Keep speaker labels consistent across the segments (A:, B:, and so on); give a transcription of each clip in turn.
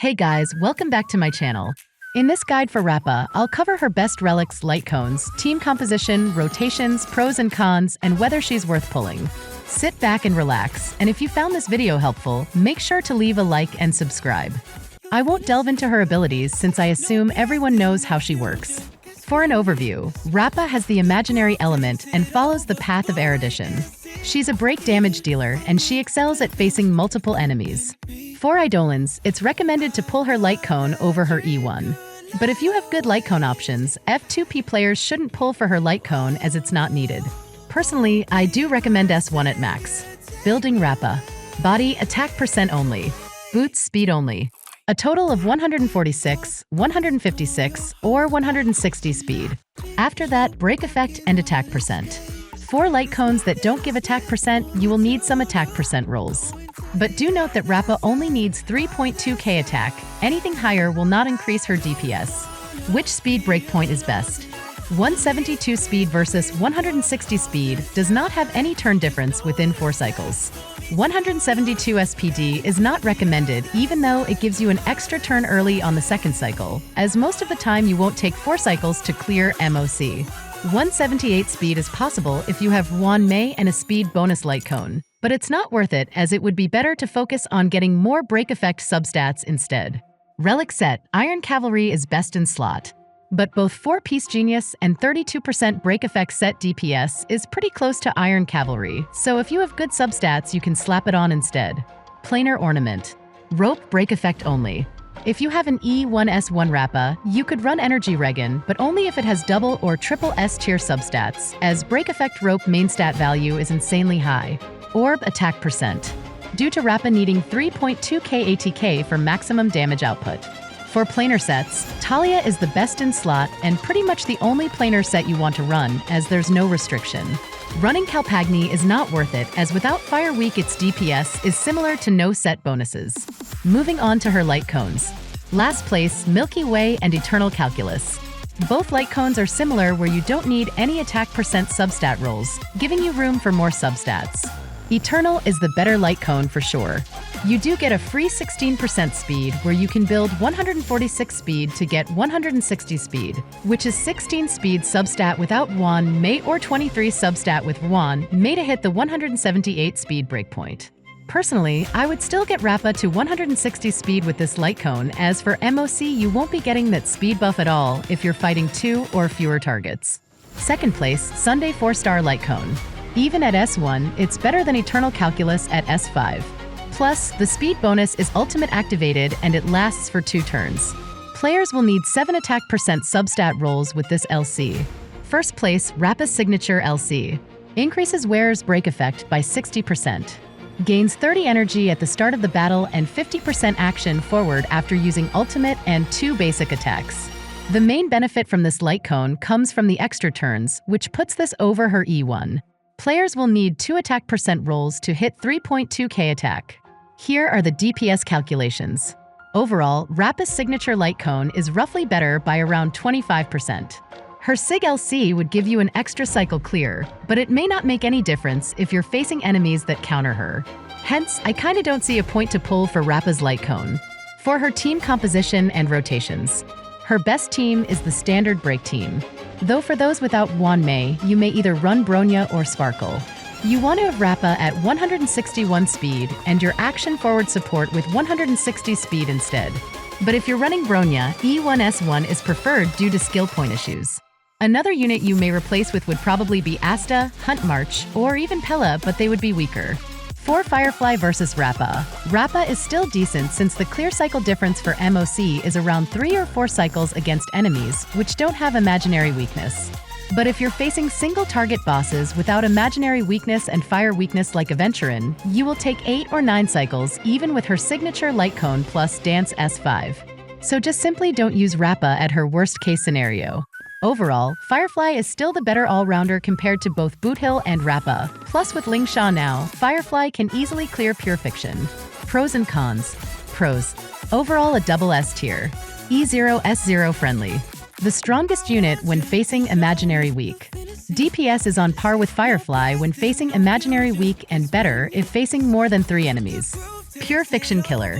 A: Hey guys, welcome back to my channel. In this guide for Rappa, I'll cover her best relics, lightcones, team composition, rotations, pros and cons, and whether she's worth pulling. Sit back and relax, and if you found this video helpful, make sure to leave a like and subscribe. I won't delve into her abilities since I assume everyone knows how she works. For an overview, Rappa has the imaginary element and follows the path of erudition. She's a break damage dealer, and she excels at facing multiple enemies. For Eidolons, it's recommended to pull her Lightcone over her E1. But if you have good Lightcone options, F2P players shouldn't pull for her Lightcone as it's not needed. Personally, I do recommend S1 at max. Building Rappa. Body attack percent only. Boots speed only. A total of 146, 156, or 160 speed. After that, break effect and attack percent. For Lightcones that don't give attack percent, you will need some attack percent rolls. But do note that Rappa only needs 3.2k attack. Anything higher will not increase her DPS. Which speed breakpoint is best? 172 speed versus 160 speed does not have any turn difference within 4 cycles. 172 SPD is not recommended even though it gives you an extra turn early on the second cycle, as most of the time you won't take 4 cycles to clear MOC. 178 speed is possible if you have Yuan Mei and a speed bonus Lightcone, but it's not worth it as it would be better to focus on getting more break effect substats instead. Relic Set Iron Cavalry is best in slot, but both 4-piece Genius and 32% break effect set DPS is pretty close to Iron Cavalry, so if you have good substats you can slap it on instead. Planar Ornament. Rope break effect only. If you have an E1S1 Rappa, you could run Energy Regen, but only if it has double or triple S tier substats, as break effect rope main stat value is insanely high. Orb attack percent. Due to Rappa needing 3.2k ATK for maximum damage output. For planar sets, Talia is the best in slot and pretty much the only planar set you want to run, as there's no restriction. Running Calpagni is not worth it, as without Fire Weak its DPS is similar to no set bonuses. Moving on to her Lightcones. Last place, Milky Way and Eternal Calculus. Both Lightcones are similar where you don't need any attack percent substat rolls, giving you room for more substats. Eternal is the better Lightcone for sure. You do get a free 16% speed where you can build 146 speed to get 160 speed, which is 16 speed substat without Yuan Mei or 23 substat with Yuan Mei to hit the 178 speed breakpoint. Personally, I would still get Rappa to 160 speed with this Lightcone, as for MOC you won't be getting that speed buff at all if you're fighting 2 or fewer targets. Second place, Sunday 4-star Lightcone. Even at S1, it's better than Eternal Calculus at S5. Plus, the speed bonus is ultimate activated and it lasts for 2 turns. Players will need 7 attack percent substat rolls with this LC. First place, Rappa's signature LC. Increases wearer's break effect by 60%. Gains 30 energy at the start of the battle and 50% action forward after using ultimate and 2 basic attacks. The main benefit from this Lightcone comes from the extra turns, which puts this over her E1. Players will need 2 attack percent rolls to hit 3.2k attack. Here are the DPS calculations. Overall, Rappa's signature Lightcone is roughly better by around 25%. Her Sig LC would give you an extra cycle clear, but it may not make any difference if you're facing enemies that counter her. Hence, I kinda don't see a point to pull for Rappa's Lightcone. For her team composition and rotations, her best team is the standard break team. Though for those without Yuan Mei, you may either run Bronya or Sparkle. You want to have Rappa at 161 speed and your action forward support with 160 speed instead. But if you're running Bronya, E1S1 is preferred due to skill point issues. Another unit you may replace with would probably be Asta, Hunt March, or even Pella, but they would be weaker. For Firefly versus Rappa. Rappa is still decent since the clear cycle difference for MOC is around 3 or 4 cycles against enemies, which don't have imaginary weakness. But if you're facing single target bosses without imaginary weakness and fire weakness like Aventurine, you will take 8 or 9 cycles even with her signature Lightcone plus Dance S5. So just simply don't use Rappa at her worst case scenario. Overall, Firefly is still the better all-rounder compared to both Boothill and Rappa. Plus with Lingsha now, Firefly can easily clear Pure Fiction. Pros and cons. Pros. Overall a double S tier. E0 S0 friendly. The strongest unit when facing imaginary weak. DPS is on par with Firefly when facing imaginary weak and better if facing more than 3 enemies. Pure Fiction killer.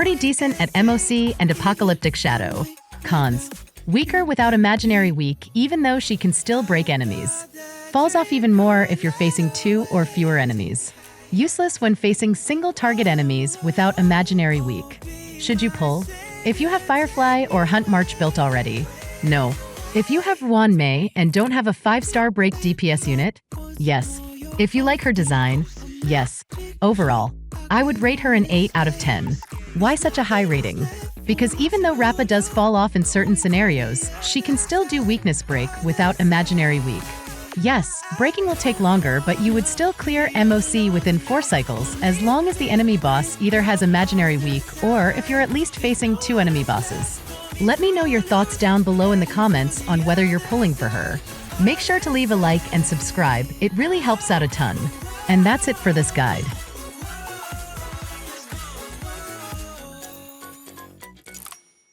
A: pretty decent at MOC and Apocalyptic Shadow. Cons. Weaker without Imaginary Weak, even though she can still break enemies. Falls off even more if you're facing 2 or fewer enemies. Useless when facing single target enemies without Imaginary Weak. Should you pull? If you have Firefly or Hunt March built already, no. If you have Ruan Mei and don't have a 5-star break DPS unit, yes. If you like her design, yes. Overall, I would rate her an 8 out of 10. Why such a high rating? Because even though Rappa does fall off in certain scenarios, she can still do weakness break without Imaginary Weak. Yes, breaking will take longer, but you would still clear MOC within 4 cycles as long as the enemy boss either has Imaginary Weak or if you're at least facing 2 enemy bosses. Let me know your thoughts down below in the comments on whether you're pulling for her. Make sure to leave a like and subscribe, it really helps out a ton. And that's it for this guide.